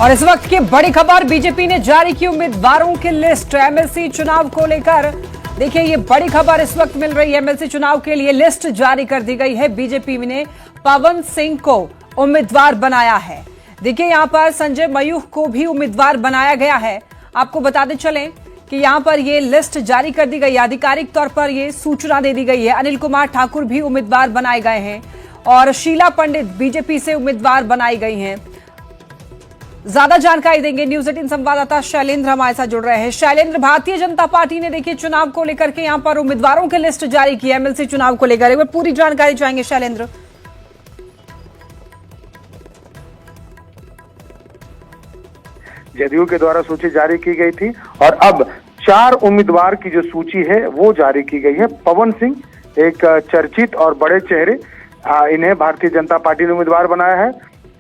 और इस वक्त की बड़ी खबर, बीजेपी ने जारी की उम्मीदवारों की लिस्ट एमएलसी चुनाव को लेकर। देखिए, ये बड़ी खबर इस वक्त मिल रही है। एमएलसी चुनाव के लिए लिस्ट जारी कर दी गई है। बीजेपी ने पवन सिंह को उम्मीदवार बनाया है। देखिए, यहां पर संजय मयूख को भी उम्मीदवार बनाया गया है। आपको बताते चलें कि यहां पर ये लिस्ट जारी कर दी गई है। आधिकारिक तौर पर ये सूचना दे दी गई है। अनिल कुमार ठाकुर भी उम्मीदवार बनाए गए हैं और शीला पंडित बीजेपी से उम्मीदवार बनाई गई हैं। ज्यादा जानकारी देंगे न्यूज 18 संवाददाता शैलेंद्र हमारे साथ जुड़ रहे हैं। शैलेंद्र, भारतीय जनता पार्टी ने देखिए चुनाव को लेकर के यहां पर उम्मीदवारों की लिस्ट जारी की है। एमएलसी चुनाव को लेकर एक बार पूरी जानकारी चाहेंगे शैलेंद्र। जदयू के द्वारा सूची जारी की गई थी और अब 4 उम्मीदवार की जो सूची है वो जारी की गई है। पवन सिंह एक चर्चित और बड़े चेहरे, इन्हें भारतीय जनता पार्टी ने उम्मीदवार बनाया है।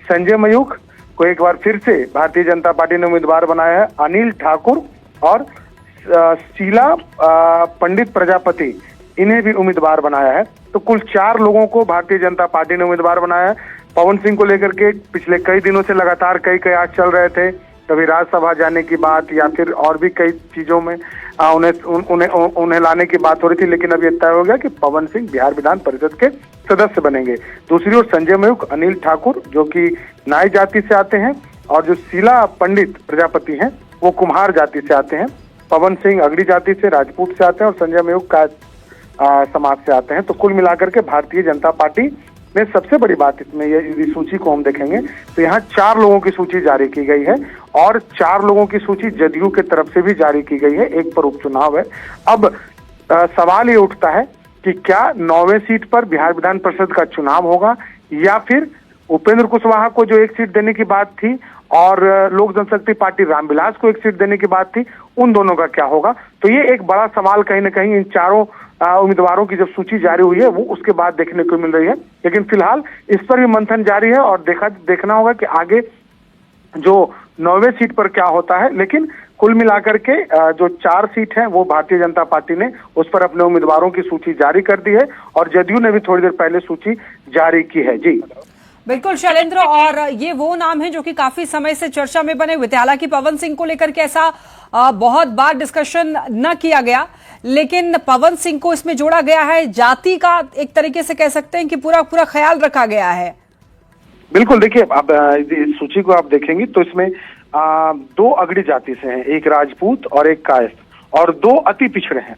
संजय मयूख को एक बार फिर से भारतीय जनता पार्टी ने उम्मीदवार बनाया है। अनिल ठाकुर और शीला पंडित प्रजापति, इन्हें भी उम्मीदवार बनाया है। तो कुल 4 लोगों को भारतीय जनता पार्टी ने उम्मीदवार बनाया है। पवन सिंह को लेकर के पिछले कई दिनों से लगातार कई कयास चल रहे थे। कभी राज्यसभा जाने की बात या फिर और भी कई चीजों में उन्हें लाने की बात हो रही थी, लेकिन अब ये तय हो गया कि पवन सिंह बिहार विधान परिषद के सदस्य बनेंगे। दूसरी ओर संजय मयूख, अनिल ठाकुर जो कि नाई जाति से आते हैं और जो शीला पंडित प्रजापति हैं वो कुम्हार जाति से आते हैं। पवन सिंह अगड़ी जाति से, राजपूत से आते हैं और संजय मयूख का समाज से आते हैं। तो कुल मिलाकर के भारतीय जनता पार्टी में सबसे बड़ी बात इसमें ये सूची को हम देखेंगे तो यहाँ 4 लोगों की सूची जारी की गई है और 4 लोगों की सूची जदयू के तरफ से भी जारी की गई है। एक पर उपचुनाव है। अब सवाल ये उठता है कि क्या 9वें सीट पर बिहार विधान परिषद का चुनाव होगा या फिर उपेंद्र कुशवाहा को जो एक सीट देने की बात थी और लोक जनशक्ति पार्टी रामविलास को एक सीट देने की बात थी, उन दोनों का क्या होगा। तो ये एक बड़ा सवाल कहीं ना कहीं इन 4 उम्मीदवारों की जब सूची जारी हुई है वो उसके बाद देखने को मिल रही है। लेकिन फिलहाल इस पर भी मंथन जारी है और देखना होगा कि आगे जो 9वें सीट पर क्या होता है। लेकिन कुल मिलाकर के जो 4 सीट हैं वो भारतीय जनता पार्टी ने उस पर अपने उम्मीदवारों की सूची जारी कर दी है और जदयू ने भी थोड़ी देर पहले सूची जारी की है। जी बिल्कुल शैलेंद्र, और ये वो नाम है जो कि काफी समय से चर्चा में बने हुए थे। हालांकि पवन सिंह को लेकर के ऐसा बहुत बार डिस्कशन न किया गया, लेकिन पवन सिंह को इसमें जोड़ा गया है। जाति का एक तरीके से कह सकते हैं कि पूरा ख्याल रखा गया है। बिल्कुल, देखिए अब इस सूची को आप देखेंगे तो इसमें 2 अगड़ी जाति से हैं, एक राजपूत और एक कायस्थ, और 2 अति पिछड़े हैं।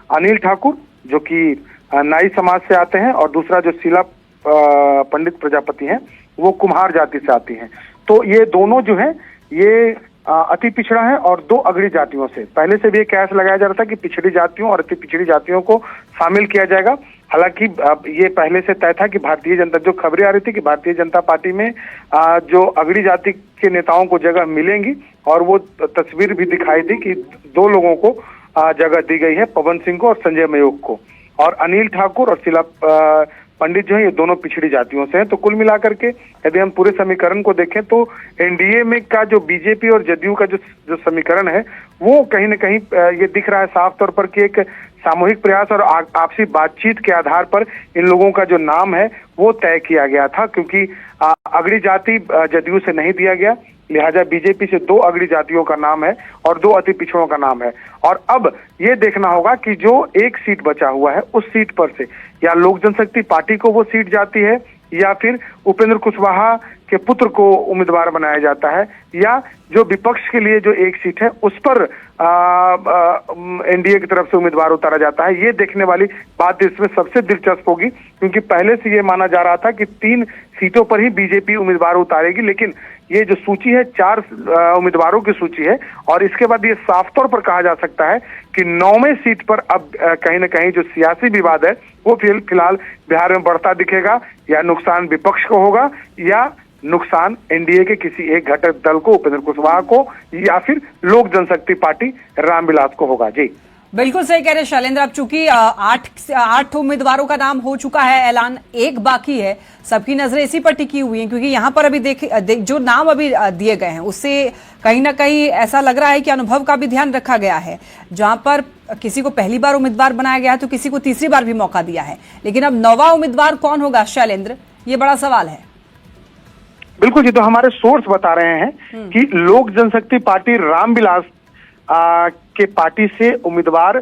अनिल ठाकुर जो कि नाई समाज से आते हैं और दूसरा जो शीला पंडित प्रजापति हैं वो कुम्हार जाति से आती हैं। तो ये दोनों जो हैं ये अति पिछड़ा है और 2 अगड़ी जातियों से। पहले से भी एक कयास लगाया जा रहा था कि पिछड़ी जातियों और अति पिछड़ी जातियों को शामिल किया जाएगा। हालांकि ये पहले से तय था कि भारतीय जनता, जो खबरें आ रही थी कि भारतीय जनता पार्टी में जो अगड़ी जाति के नेताओं को जगह मिलेंगी और वो तस्वीर भी दिखाई दी कि 2 लोगों को जगह दी गई है, पवन सिंह को और संजय मयूख को। और अनिल ठाकुर और शीला पंडित जो है ये दोनों पिछड़ी जातियों से हैं। तो कुल मिलाकर के यदि हम पूरे समीकरण को देखें तो एनडीए में का जो बीजेपी और जदयू का जो समीकरण है वो कहीं ना कहीं ये दिख रहा है साफ तौर पर कि एक सामूहिक प्रयास और आपसी बातचीत के आधार पर इन लोगों का जो नाम है वो तय किया गया था। क्योंकि अगड़ी जाति जदयू से नहीं दिया गया, लिहाजा बीजेपी से 2 अगड़ी जातियों का नाम है और 2 अति पिछड़ों का नाम है। और अब ये देखना होगा कि जो एक सीट बचा हुआ है उस सीट पर से या लोक जनशक्ति पार्टी को वो सीट जाती है या फिर उपेंद्र कुशवाहा के पुत्र को उम्मीदवार बनाया जाता है या जो विपक्ष के लिए जो एक सीट है उस पर एनडीए की तरफ से उम्मीदवार उतारा जाता है। ये देखने वाली बात इसमें सबसे दिलचस्प होगी, क्योंकि पहले से ये माना जा रहा था कि 3 सीटों पर ही बीजेपी उम्मीदवार उतारेगी। लेकिन ये जो सूची है 4 उम्मीदवारों की सूची है और इसके बाद ये साफ तौर पर कहा जा सकता है कि 9वें सीट पर अब कहीं ना कहीं जो सियासी विवाद है वो फिलहाल बिहार में बढ़ता दिखेगा। या नुकसान विपक्ष को होगा या नुकसान एनडीए के किसी एक घटक दल को, उपेंद्र कुशवाहा को या फिर लोक जनशक्ति पार्टी रामविलास को होगा। जी बिल्कुल सही कह रहे शैलेंद्र। अब चूंकि 8 उम्मीदवारों का नाम हो चुका है ऐलान, एक बाकी है, सबकी नजरें इसी पर टिकी हुई हैं क्योंकि यहाँ पर अभी जो नाम अभी दिए गए हैं उससे कहीं ना कहीं ऐसा लग रहा है कि अनुभव का भी ध्यान रखा गया है। जहां पर किसी को पहली बार उम्मीदवार बनाया गया है तो किसी को तीसरी बार भी मौका दिया है, लेकिन अब 9वां उम्मीदवार कौन होगा शैलेंद्र, ये बड़ा सवाल है। बिल्कुल जी, तो हमारे सोर्स बता रहे हैं कि लोक जनशक्ति पार्टी रामविलास के पार्टी से उम्मीदवार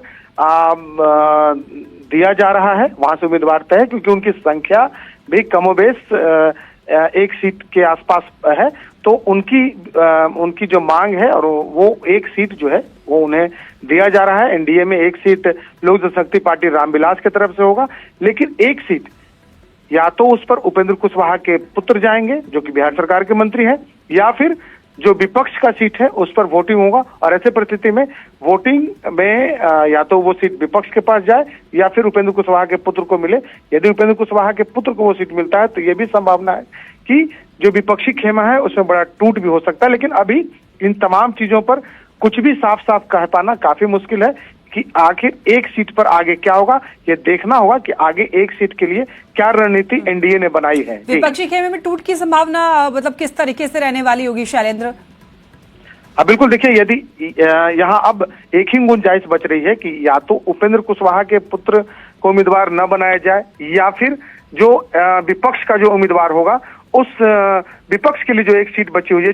दिया जा रहा है, वहां से उम्मीदवार तय है, क्योंकि उनकी संख्या भी कमोबेश एक सीट के आसपास है। तो उनकी जो मांग है और वो एक सीट जो है वो उन्हें दिया जा रहा है। एनडीए में एक सीट लोक जनशक्ति पार्टी रामविलास की तरफ से होगा, लेकिन एक सीट या तो उस पर उपेंद्र कुशवाहा के पुत्र जाएंगे जो कि बिहार सरकार के मंत्री हैं, या फिर जो विपक्ष का सीट है उस पर वोटिंग होगा। और ऐसे परिस्थिति में वोटिंग में या तो वो सीट विपक्ष के पास जाए या फिर उपेंद्र कुशवाहा के पुत्र को मिले। यदि उपेंद्र कुशवाहा के पुत्र को वो सीट मिलता है तो ये भी संभावना है कि जो विपक्षी खेमा है उसमें बड़ा टूट भी हो सकता है। लेकिन अभी इन तमाम चीजों पर कुछ भी साफ साफ कह पाना काफी मुश्किल है कि आखिर एक सीट पर आगे क्या होगा। ये देखना होगा कि आगे एक सीट के लिए क्या रणनीति एनडीए ने बनाई है। विपक्षी खेमे में टूट की संभावना मतलब किस तरीके से रहने वाली होगी शैलेंद्र? बिल्कुल, देखिए, यदि यहाँ अब एक ही गुंजाइश बच रही है कि या तो उपेंद्र कुशवाहा के पुत्र को उम्मीदवार न बनाया जाए या फिर जो विपक्ष का जो उम्मीदवार होगा उस विपक्ष के लिए जो एक सीट बची हुई है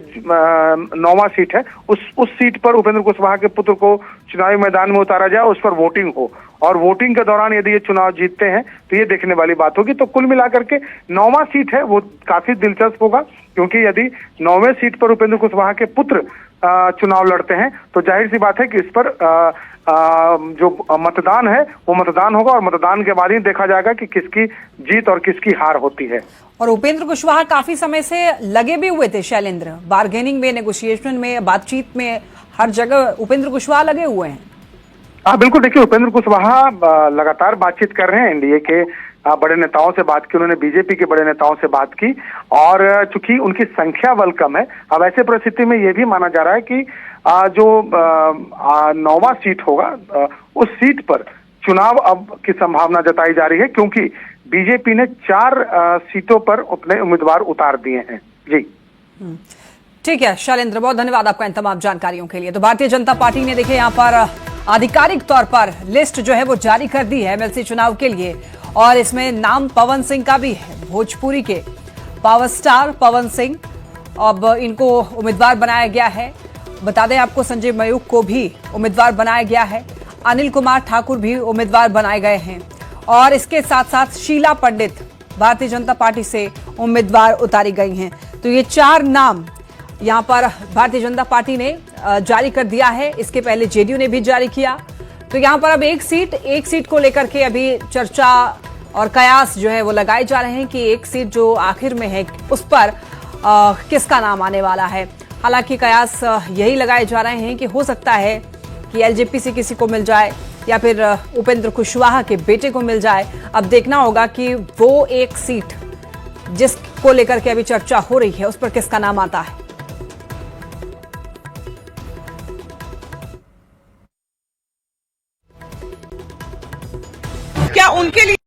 9वां सीट है, उस सीट पर उपेंद्र कुशवाहा के पुत्र को चुनावी मैदान में उतारा जाए, उस पर वोटिंग हो। और वोटिंग के दौरान यदि ये चुनाव जीतते हैं तो ये देखने वाली बात होगी। तो कुल मिलाकर के 9वां सीट है वो काफी दिलचस्प होगा, क्योंकि यदि 9वें सीट पर उपेंद्र कुशवाहा के पुत्र चुनाव लड़ते हैं तो जाहिर सी बात है कि इस पर जो मतदान है वो मतदान होगा, और मतदान के बाद ही देखा जाएगा कि किसकी जीत और किसकी हार होती है। और उपेंद्र कुशवाहा काफी समय से लगे भी हुए थे शैलेंद्र, बार्गेनिंग में, नेगोशिएशन में, बातचीत में, हर जगह उपेंद्र कुशवाहा लगे हुए हैं। हाँ बिल्कुल, देखिए, उपेंद्र कुशवाहा लगातार बातचीत कर रहे हैं। एनडीए के बड़े नेताओं से बात की, उन्होंने बीजेपी के बड़े नेताओं से बात की, और चूंकि उनकी संख्या बल कम है, अब ऐसे परिस्थिति में यह भी माना जा रहा है कि जो 9वां सीट होगा उस सीट पर चुनाव अब की संभावना जताई जा रही है, क्योंकि बीजेपी ने 4 सीटों पर अपने उम्मीदवार उतार दिए हैं। जी ठीक है शैलेंद्र, बहुत धन्यवाद आपका इन तमाम जानकारियों के लिए। तो भारतीय जनता पार्टी ने देखिए यहाँ पर आधिकारिक तौर पर लिस्ट जो है वो जारी कर दी है एमएलसी चुनाव के लिए, और इसमें नाम पवन सिंह का भी है। भोजपुरी के पावर स्टार पवन सिंह अब इनको उम्मीदवार बनाया गया है। बता दें आपको, संजय मयूख को भी उम्मीदवार बनाया गया है, अनिल कुमार ठाकुर भी उम्मीदवार बनाए गए हैं, और इसके साथ साथ शीला पंडित भारतीय जनता पार्टी से उम्मीदवार उतारी गई हैं। तो ये 4 नाम यहाँ पर भारतीय जनता पार्टी ने जारी कर दिया है। इसके पहले जेडीयू ने भी जारी किया। तो यहाँ पर अब एक सीट को लेकर के अभी चर्चा और कयास जो है वो लगाए जा रहे हैं कि एक सीट जो आखिर में है उस पर किसका नाम आने वाला है। हालांकि कयास यही लगाए जा रहे हैं कि हो सकता है कि एलजेपी से किसी को मिल जाए या फिर उपेंद्र कुशवाहा के बेटे को मिल जाए। अब देखना होगा कि वो एक सीट जिसको लेकर के अभी चर्चा हो रही है उस पर किसका नाम आता है। क्या उनके लिए